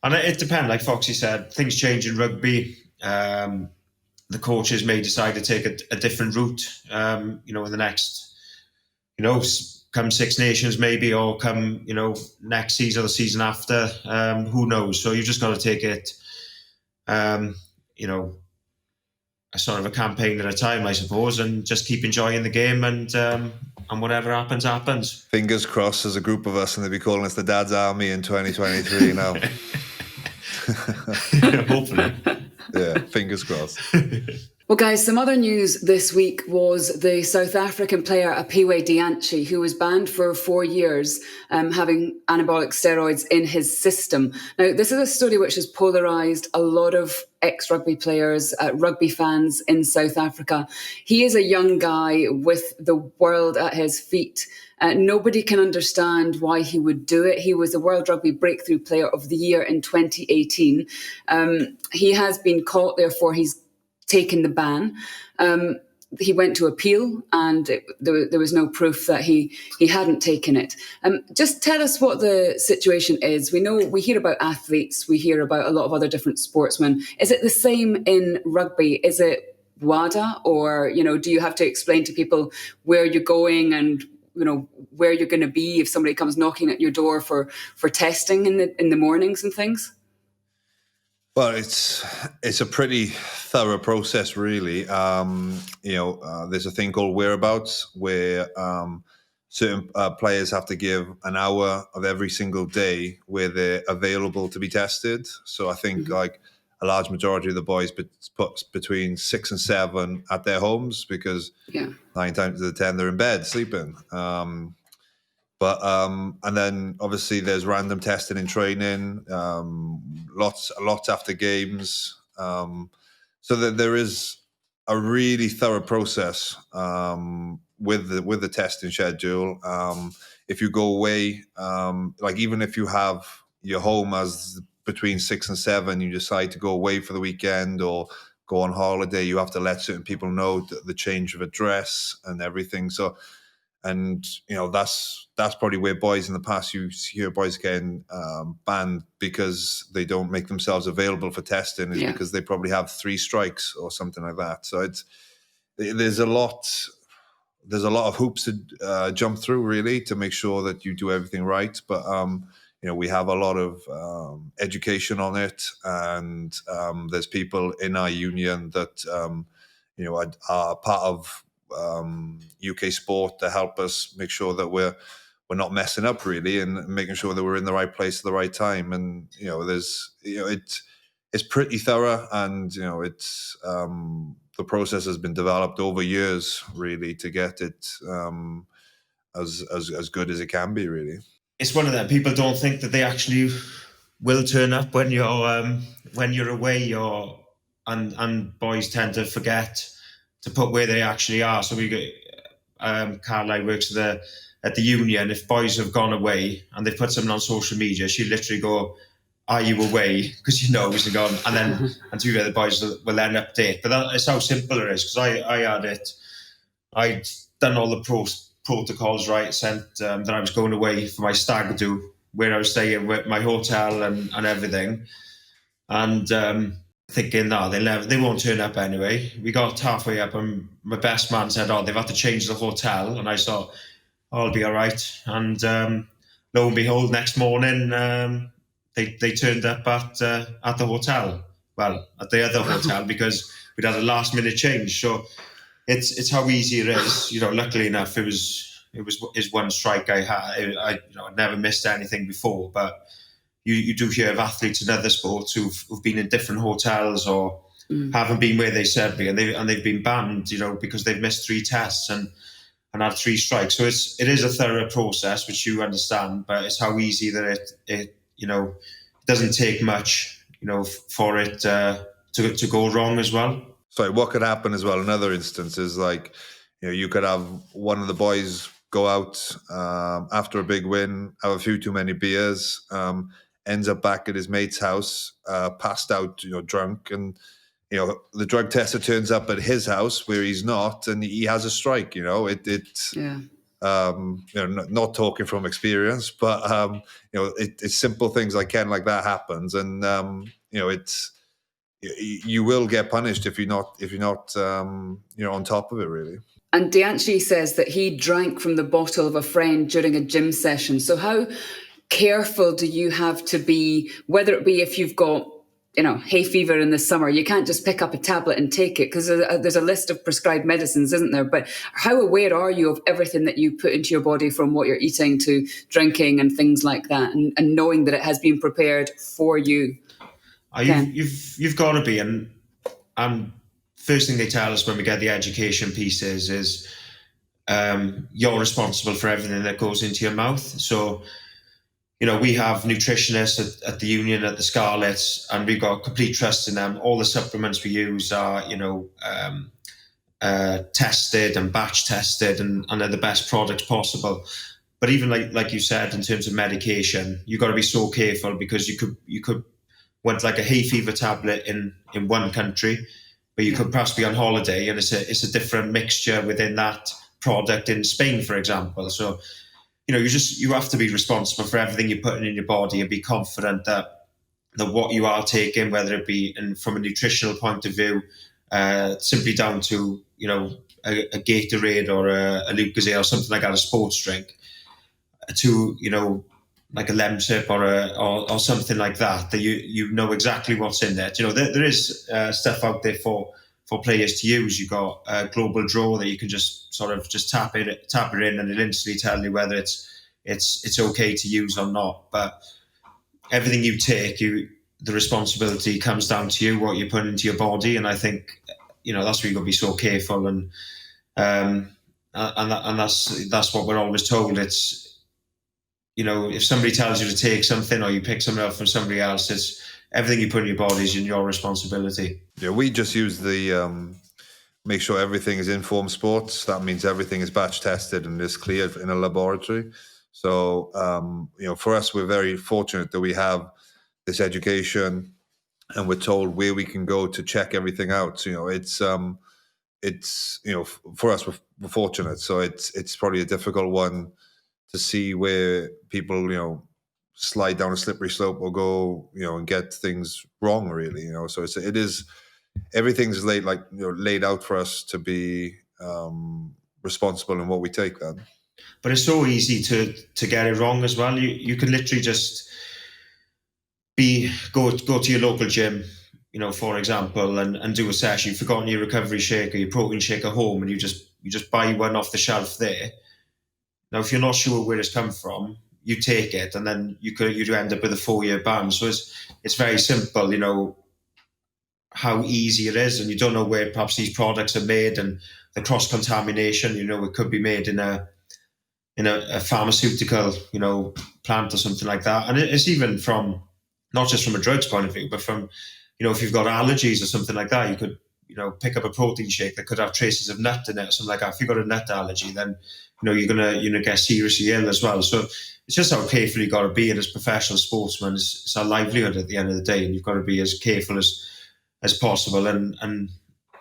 and it depends, like Foxy said, things change in rugby. The coaches may decide to take a different route, in the next, come Six Nations maybe, or come, next season or the season after. Who knows? So you've just got to take it, a sort of a campaign at a time, I suppose, and just keep enjoying the game, and whatever happens. Fingers crossed, there's a group of us and they'll be calling us the Dad's Army in 2023 now. Hopefully. Yeah, fingers crossed. Well, guys, some other news this week was the South African player Ep4, who was banned for 4 years, having anabolic steroids in his system. Now, this is a story which has polarised a lot of ex-rugby players, rugby fans in South Africa. He is a young guy with the world at his feet. Nobody can understand why he would do it. He was the World Rugby Breakthrough Player of the Year in 2018. He has been caught, therefore he's taken the ban. He went to appeal, and there was no proof that he hadn't taken it. Just tell us what the situation is. We hear about athletes, we hear about a lot of other different sportsmen. Is it the same in rugby? Is it WADA, or do you have to explain to people where you're going and where you're going to be if somebody comes knocking at your door for testing in the mornings and things? Well, it's a pretty thorough process, really. There's a thing called whereabouts, where certain players have to give an hour of every single day where they're available to be tested. So I think like a large majority of the boys put between 6 and 7 at their homes, because 9 times out of 10 they're in bed sleeping. And then obviously there's random testing and training, lots after games. So that there is a really thorough process with the testing schedule. If you go away, like even if you have your home as between 6 and 7, you decide to go away for the weekend or go on holiday, you have to let certain people know the change of address and everything. So, and that's probably where boys in the past, you hear boys getting banned because they don't make themselves available for testing, is because they probably have 3 strikes or something like that. So there's a lot of hoops to jump through, really, to make sure that you do everything right. But we have a lot of education on it, and there's people in our union that are part of UK sport to help us make sure that we're not messing up, really, and making sure that we're in the right place at the right time. And it's pretty thorough, and it's the process has been developed over years, really, to get it as good as it can be, really. It's one of them. People don't think that they actually will turn up when you're away, and boys tend to forget to put where they actually are. So we get Caroline works at the union. If boys have gone away and they've put something on social media, she'll literally go, "Are you away?" Because she knows they're gone, and then and to be fair, the boys will then update. But that's how simple it is. Because I'd done all the protocols right, sent that I was going away for my stag do, where I was staying with my hotel and everything, and thinking, no, they won't turn up anyway. We got halfway up and my best man said, they've had to change the hotel, and I thought, I'll be all right. And lo and behold, next morning they turned up at the hotel, well, at the other hotel, because we'd had a last minute change. So it's how easy it is. Luckily enough, it was one strike I had. I'd never missed anything before, but you do hear of athletes in other sports who've been in different hotels or haven't been where they said be, and they've been banned, because they've missed 3 tests and had 3 strikes. So it is a thorough process, which you understand, but it's how easy that it doesn't take much, for it to go wrong as well. Sorry, what could happen as well in other instances, like, you could have one of the boys go out after a big win, have a few too many beers, ends up back at his mate's house, passed out, drunk, and the drug tester turns up at his house where he's not, and he has a strike. Not talking from experience, but it's simple things like that happens, and you will get punished if you're not on top of it, really. And Dianchi says that he drank from the bottle of a friend during a gym session. So how careful do you have to be, whether it be if you've got hay fever in the summer, you can't just pick up a tablet and take it because there's a list of prescribed medicines, isn't there? But how aware are you of everything that you put into your body, from what you're eating to drinking and things like that, and knowing that it has been prepared for you? You've got to be, and first thing they tell us when we get the education pieces is you're responsible for everything that goes into your mouth. So we have nutritionists at the union, at the Scarlets, and we've got complete trust in them. All the supplements we use are, tested and batch tested and are the best products possible. But even like you said, in terms of medication, you've got to be so careful, because you could want like a hay fever tablet in one country, but you could perhaps be on holiday and it's a different mixture within that product in Spain, for example. So you have to be responsible for everything you're putting in your body, and be confident that what you are taking, whether it be from a nutritional point of view, simply down to a Gatorade or a Lucozade or something like that, a sports drink, to like a Lemsip or something like that you know exactly what's in there. There is stuff out there for players to use. You've got a global draw that you can just tap it in, and it'll instantly tell you whether it's okay to use or not. But everything you take, the responsibility comes down to you, what you put into your body. And I think that's where you've got to be so careful, and that's what we're always told. It's if somebody tells you to take something, or you pick something up from somebody else, it's everything you put in your body is your responsibility. Yeah, we just use the make sure everything is informed sports. That means everything is batch tested and is cleared in a laboratory. So, for us, we're very fortunate that we have this education, and we're told where we can go to check everything out. So, it's for us, we're fortunate. So it's probably a difficult one to see where people, slide down a slippery slope or go, and get things wrong, really. So it is, everything's laid out for us to be responsible in what we take then. But it's so easy to get it wrong as well. You can literally just go to your local gym, for example, and do a session. You've forgotten your recovery shake or your protein shake at home, and you just buy one off the shelf there. Now, if you're not sure where it's come from, you take it, and then you end up with a 4-year ban. So it's very simple, how easy it is, and you don't know where perhaps these products are made, and the cross contamination. It could be made in a pharmaceutical, plant or something like that. And it's even from not just from a drugs point of view, but from if you've got allergies or something like that, you could pick up a protein shake that could have traces of nut in it or something like that. If you've got a nut allergy, then you're gonna get seriously ill as well. So it's just how careful you got to be. And as professional sportsmen, it's our livelihood at the end of the day, and you've got to be as careful as possible, and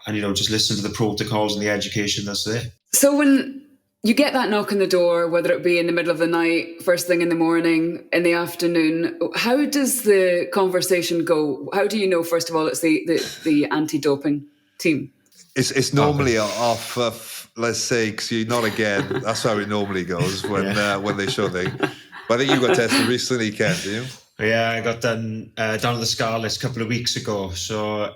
just listen to the protocols and the education that's there. So when you get that knock on the door, whether it be in the middle of the night, first thing in the morning, in the afternoon, how does the conversation go? How do you know, first of all, it's the anti-doping team? It's normally off of, let's say, because you're not again. That's how it normally goes when they show things. But I think you got tested recently, Ken, do you? Yeah, I got done down at the Scarlets a couple of weeks ago. So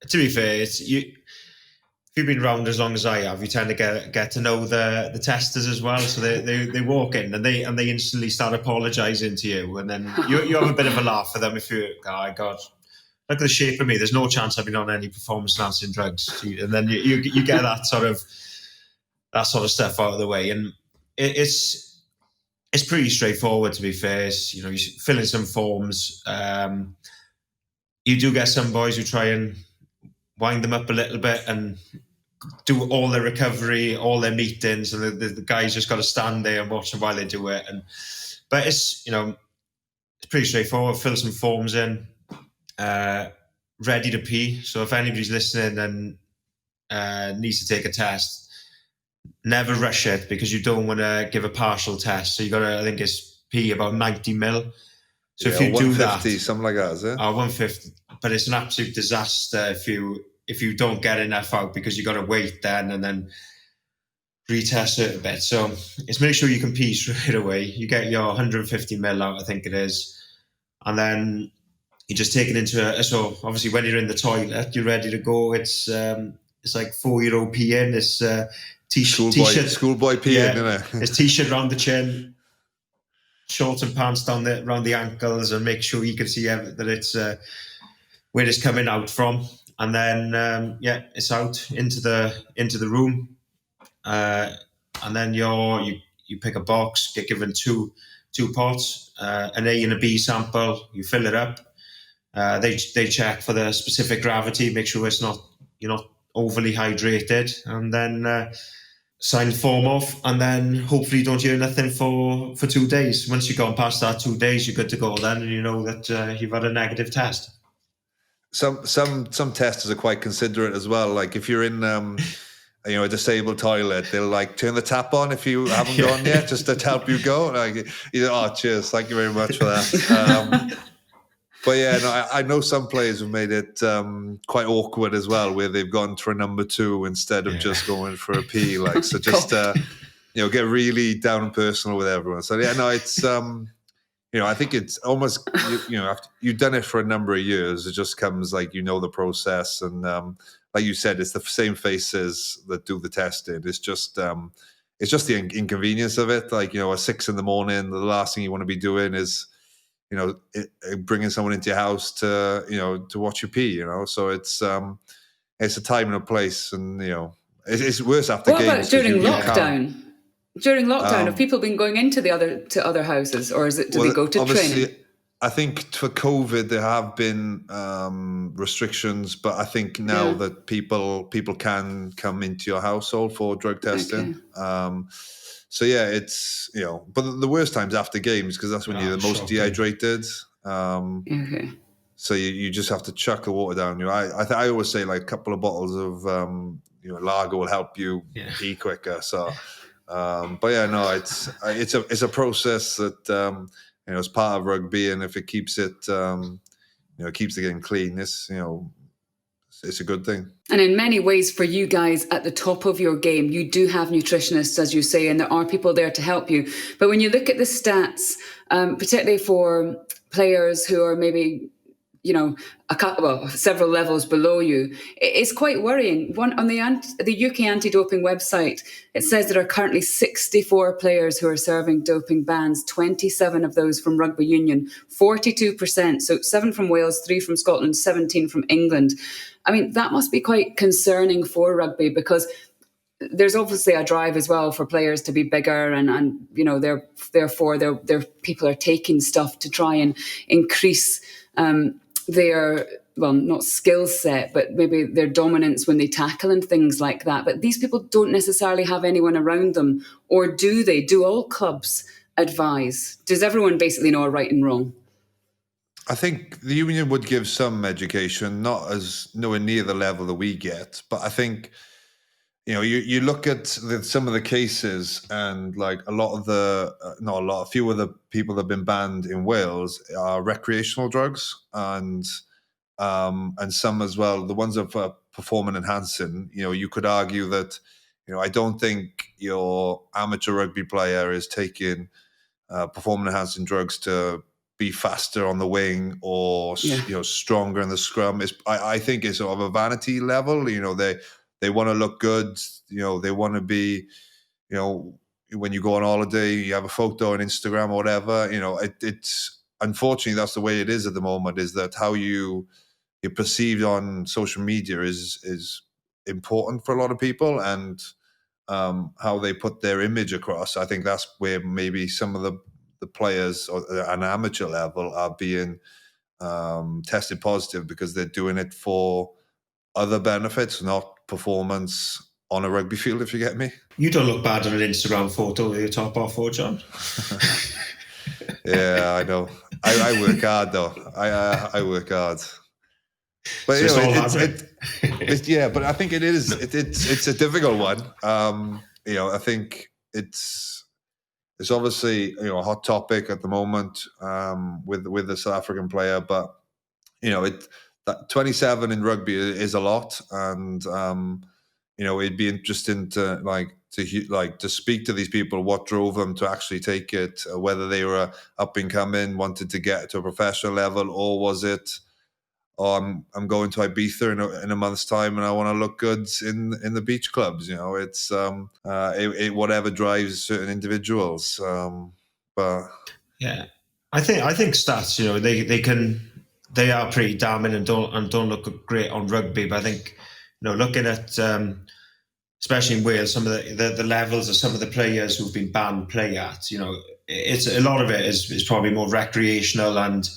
to be fair, if you've been around as long as I have, you tend to get to know the testers as well. So they walk in and they instantly start apologising to you, and then you have a bit of a laugh for them if you, oh God, look at the shape of me. There's no chance I've been on any performance enhancing drugs. And then you get that sort of stuff out of the way, and it's pretty straightforward, to be fair. You fill in some forms. You do get some boys who try and wind them up a little bit and do all their recovery, all their meetings, and the guys just got to stand there and watch them while they do it. But it's it's pretty straightforward. Fill some forms in, ready to pee. So if anybody's listening and needs to take a test, never rush it, because you don't want to give a partial test. So you got to, I think it's pee about 90 mil. So if you do that, something like that, is it? 150. But it's an absolute disaster if you don't get enough out, because you got to wait then and then retest it a bit. So it's make sure you can pee straight away. You get your 150 mil out, I think it is, and then you just take it into so obviously when you're in the toilet, you're ready to go. It's like 4-year-old peeing. It's t-shirt, schoolboy peeing, isn't it? It's t-shirt around the chin, shorts and pants down around the ankles, and make sure you can see that it's where it's coming out from. And then it's out into the room, and then you pick a box, get given two pots, an A and a B sample. You fill it up. They check for the specific gravity, make sure you're not overly hydrated, and then sign the form off, and then hopefully you don't hear nothing for 2 days. Once you've gone past that 2 days, you're good to go then, and you know that you've had a negative test. Some testers are quite considerate as well. Like if you're in a disabled toilet, they'll like turn the tap on if you haven't gone yet, just to help you go. Like, cheers, thank you very much for that. But yeah, no, I know some players have made it quite awkward as well, where they've gone for a number 2 instead of just going for a pee. Like, so just get really down and personal with everyone. So yeah, no, it's I think it's almost after you've done it for a number of years, it just comes like the process, and like you said, it's the same faces that do the testing. It's just the inconvenience of it. Like at 6 a.m, the last thing you want to be doing is bringing someone into your house to watch you pee. So it's a time and a place, and it's worse after games. What about during lockdown? During lockdown, have people been going into other houses, or do they go to training? I think for COVID there have been restrictions, but I think now that people can come into your household for drug testing. Okay. So yeah, it's but the worst time's after games, because that's when you're the most dehydrated. Okay. So you just have to chuck the water down. I always say like a couple of bottles of lager will help you pee quicker. So. But yeah, no, it's a process that it's part of rugby, and if it keeps it keeps the game clean, it's a good thing. And in many ways, for you guys at the top of your game, you do have nutritionists, as you say, and there are people there to help you. But when you look at the stats, particularly for players who are maybe several levels below you, it's quite worrying. On the UK anti-doping website, it says there are currently 64 players who are serving doping bans, 27 of those from rugby union, 42%, so 7 from Wales, 3 from Scotland, 17 from England. I mean, that must be quite concerning for rugby, because there's obviously a drive as well for players to be bigger, and therefore their people are taking stuff to try and increase their, not skill set, but maybe their dominance when they tackle and things like that. But these people don't necessarily have anyone around them, or do they? Do all clubs advise? Does everyone basically know a right and wrong? I think the union would give some education, not as nowhere near the level that we get, but I think you look at some of the cases, and like a few of the people that have been banned in Wales are recreational drugs, and some as well. The ones that are performance enhancing, you could argue that, I don't think your amateur rugby player is taking performance enhancing drugs to be faster on the wing or stronger in the scrum. I think it's sort of a vanity level. They want to look good. They want to be, when you go on holiday, you have a photo on Instagram or whatever. It's unfortunately that's the way it is at the moment. Is that how you're perceived on social media is important for a lot of people, and how they put their image across. I think that's where maybe some of the players at an amateur level are being tested positive, because they're doing it for other benefits, not performance on a rugby field, if you get me. You don't look bad on an Instagram photo with your top off, John. Yeah, I know. I work hard though. I work hard. But So but I think it is. It's a difficult one. I think it's obviously a hot topic at the moment with the South African player, but that 27 in rugby is a lot, and it'd be interesting to speak to these people, what drove them to actually take it, whether they were up and coming, wanted to get to a professional level, or was it, I'm going to Ibiza in a month's time and I want to look good in the beach clubs. It's whatever drives certain individuals. But yeah, I think stats, they are pretty damning and don't look great on rugby. But I think looking at especially in Wales, some of the levels of some of the players who've been banned play at, it's a lot of it is probably more recreational and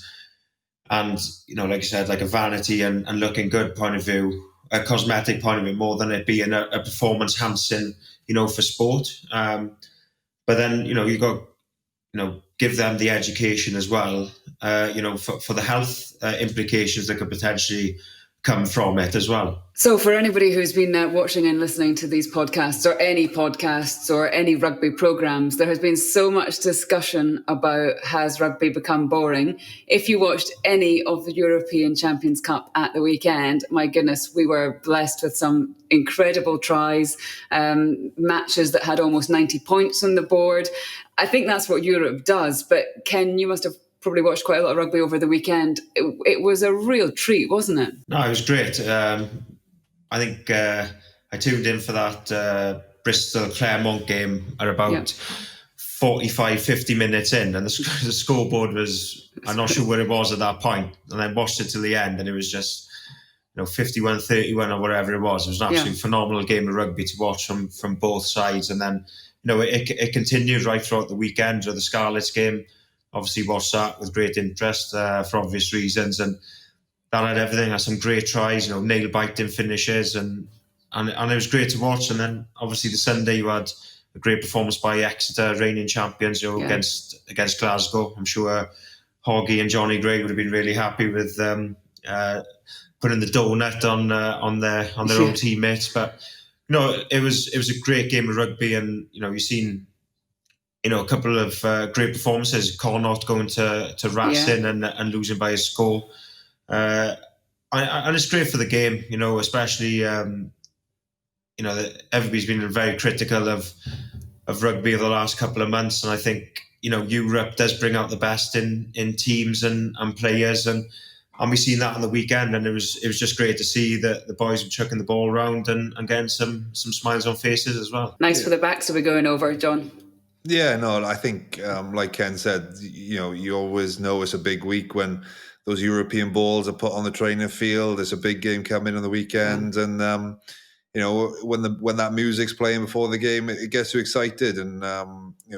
like you said, like a vanity and looking good point of view, a cosmetic point of view, more than it being a performance enhancing, for sport. But then, you got, give them the education as well, for the health implications that could potentially come from it as well. So for anybody who's been watching and listening to these podcasts or any rugby programmes, there has been so much discussion about, has rugby become boring? If you watched any of the European Champions Cup at the weekend, my goodness, we were blessed with some incredible tries, matches that had almost 90 points on the board. I think that's what Europe does. But Ken, you must have probably watched quite a lot of rugby over the weekend. It was a real treat, wasn't it? No, it was great. I think I tuned in for that Bristol-Claremont game at about 45, 50 minutes in, and the scoreboard was, I'm not sure where it was at that point, and I watched it till the end, and it was just 51-31 or whatever it was. It was an absolutely phenomenal game of rugby to watch from both sides, and then it continued right throughout the weekend. The Scarlets game, obviously watched that with great interest for obvious reasons, and that had everything. Had some great tries, nail biting finishes, and it was great to watch. And then obviously the Sunday you had a great performance by Exeter, reigning champions, against Glasgow. I'm sure Hoggy and Johnny Gray would have been really happy with putting the donut on their own teammates. But it was a great game of rugby, and you've seen a couple of great performances. Connaught going to Racing and losing by a score. And it's great for the game, especially, everybody's been very critical of rugby over the last couple of months. And I think, Europe does bring out the best in teams and players. And we've seen that on the weekend. And it was just great to see that the boys were chucking the ball around and getting some smiles on faces as well. Nice for the backs to be going over, John. Yeah, no, I think, like Ken said, you always know it's a big week when those European balls are put on the training field. There's a big game coming on the weekend, and when that music's playing before the game, it gets you excited. And it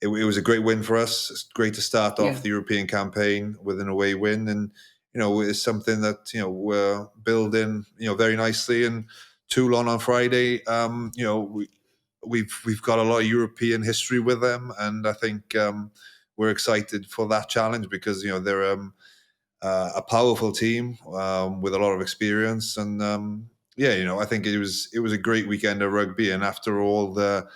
was a great win for us. It's great to start off the European campaign with an away win, and it's something that we're building very nicely. And Toulon on Friday, we've got a lot of European history with them, and I think we're excited for that challenge because they're a powerful team with a lot of experience, and I think it was a great weekend of rugby. And after all the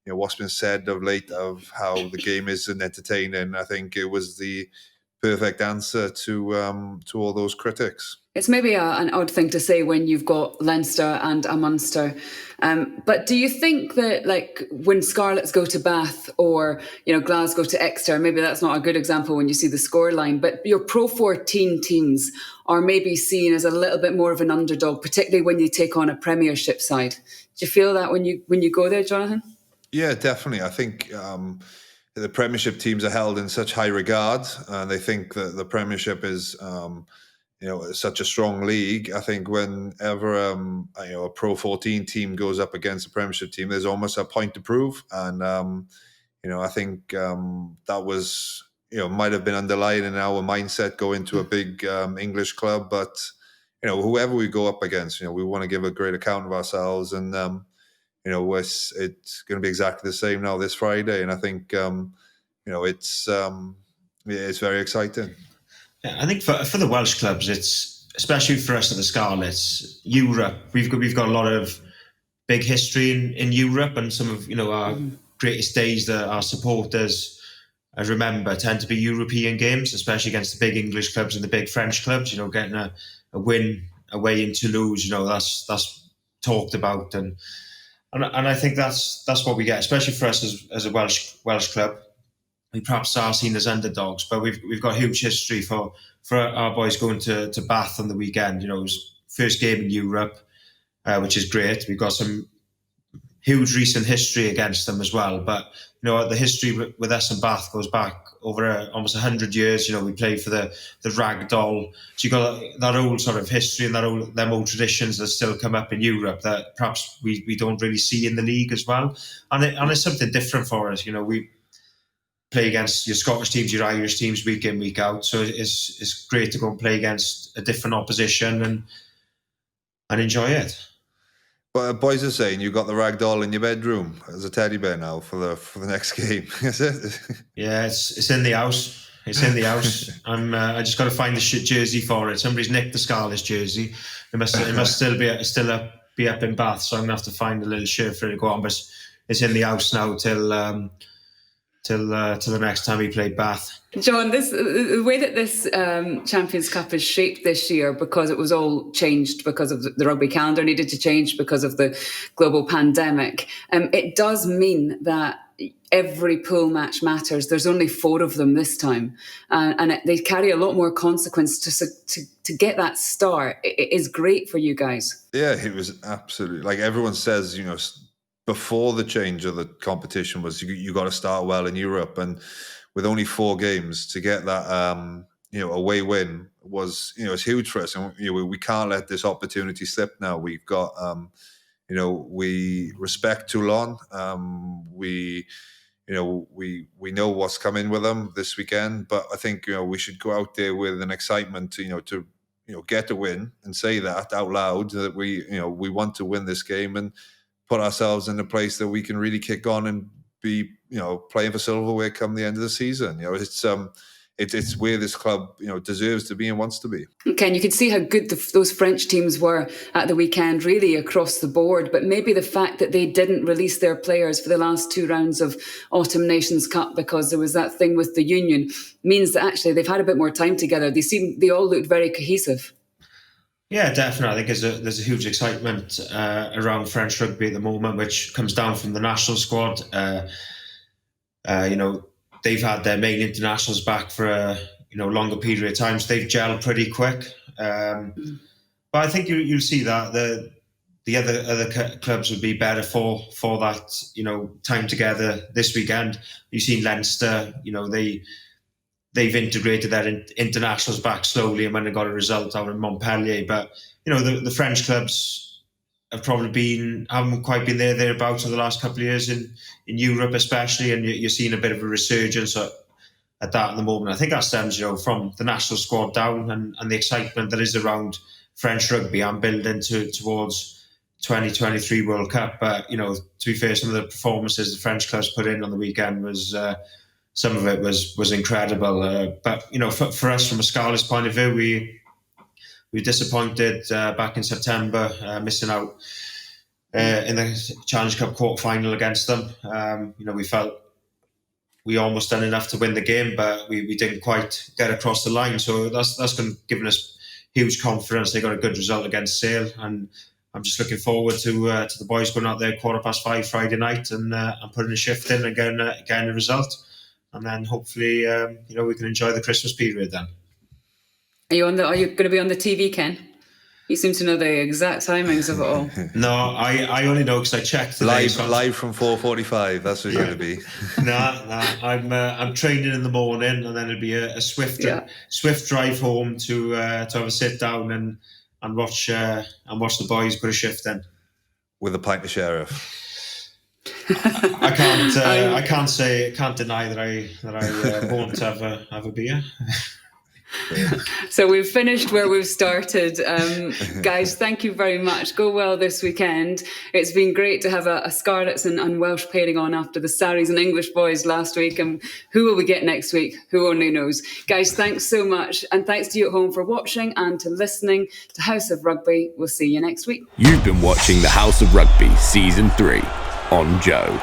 what's been said of late of how the game isn't entertaining, I think it was the perfect answer to all those critics. It's maybe an odd thing to say when you've got Leinster and a Munster. But do you think that, like, when Scarlets go to Bath or, Glasgow to Exeter, maybe that's not a good example when you see the scoreline, but your Pro 14 teams are maybe seen as a little bit more of an underdog, particularly when you take on a Premiership side. Do you feel that when you go there, Jonathan? Yeah, definitely. I think the Premiership teams are held in such high regard, and they think that the Premiership is such a strong league. I think whenever a Pro 14 team goes up against a Premiership team, there's almost a point to prove. And I think that was might have been underlying in our mindset going to a big English club, but whoever we go up against, we want to give a great account of ourselves, and it's going to be exactly the same now this Friday, and I think it's very exciting. Yeah, I think for the Welsh clubs, it's especially for us at the Scarlets, Europe. We've got a lot of big history in Europe, and some of our greatest days that our supporters remember tend to be European games, especially against the big English clubs and the big French clubs. Getting a win away in Toulouse, that's talked about, and I think that's what we get, especially for us as a Welsh club. We perhaps are seen as underdogs, but we've got huge history for our boys going to Bath on the weekend. It was first game in Europe, which is great. We've got some huge recent history against them as well. But the history with us and Bath goes back over almost 100 years. We played for the Ragdoll. So you got that old sort of history and them old traditions that still come up in Europe that perhaps we don't really see in the league as well. And it's something different for us. We play against your Scottish teams, your Irish teams week in, week out. So it's great to go and play against a different opposition and enjoy it. But boys are saying you got the ragdoll in your bedroom as a teddy bear now for the next game, is it? Yeah, it's in the house. It's in the house. I just got to find the jersey for it. Somebody's nicked the Scarlets jersey. It must still be up in Bath. So I'm gonna have to find a little shirt for it to go on. But it's in the house now till the next time we play Bath. John, the way that this Champions Cup is shaped this year, because it was all changed because of the rugby calendar needed to change because of the global pandemic, it does mean that every pool match matters. There's only 4 of them this time, and they carry a lot more consequence to get that start. It is great for you guys. Yeah, it was absolutely, like everyone says, before the change of the competition was you got to start well in Europe, and with only 4 games to get that away win was it's huge for us, and we can't let this opportunity slip now. We've got we respect Toulon. We know what's coming with them this weekend, but I think we should go out there with an excitement to get a win and say that out loud, that we want to win this game and put ourselves in a place that we can really kick on and be, playing for silverware come the end of the season. It's where this club, deserves to be and wants to be. Ken, you could see how good those French teams were at the weekend, really across the board. But maybe the fact that they didn't release their players for the last 2 rounds of Autumn Nations Cup because there was that thing with the union means that actually they've had a bit more time together. They all looked very cohesive. Yeah, definitely. I think there's a huge excitement around French rugby at the moment, which comes down from the national squad. They've had their main internationals back for a longer period of time, so they've gelled pretty quick. But I think you'll see that the other clubs would be better for that time together this weekend. You've seen Leinster, they've integrated their internationals back slowly and when they got a result out in Montpellier. But, the French clubs have probably haven't quite been thereabouts over the last couple of years in Europe especially, and you're seeing a bit of a resurgence at that at the moment. I think that stems, from the national squad down and the excitement that is around French rugby and building towards 2023 World Cup. But, to be fair, some of the performances the French clubs put in on the weekend was... some of it was incredible, but for us from a Scarlets point of view, we were disappointed back in September, missing out in the Challenge Cup quarter-final against them. We felt we almost done enough to win the game, but we didn't quite get across the line. So that's given us huge confidence. They got a good result against Sale, and I'm just looking forward to the boys going out there 5:15 Friday night and putting a shift in and getting a result. And then hopefully, we can enjoy the Christmas period then. Are you going to be on the TV, Ken? You seem to know the exact timings of it all. No, I only know because I checked today. Live from 4:45. That's what you're going to be. No. I'm training in the morning, and then it'll be a swift drive home to have a sit down and watch the boys put a shift in with a pint of sheriff. I can't deny that I won't have a beer. So we've finished where we've started. Guys, thank you very much. Go well this weekend. It's been great to have a Scarlets and Welsh pairing on after the Sarries and English boys last week. And who will we get next week? Who only knows? Guys, thanks so much. And thanks to you at home for watching and to listening to House of Rugby. We'll see you next week. You've been watching the House of Rugby Season 3 on Joe.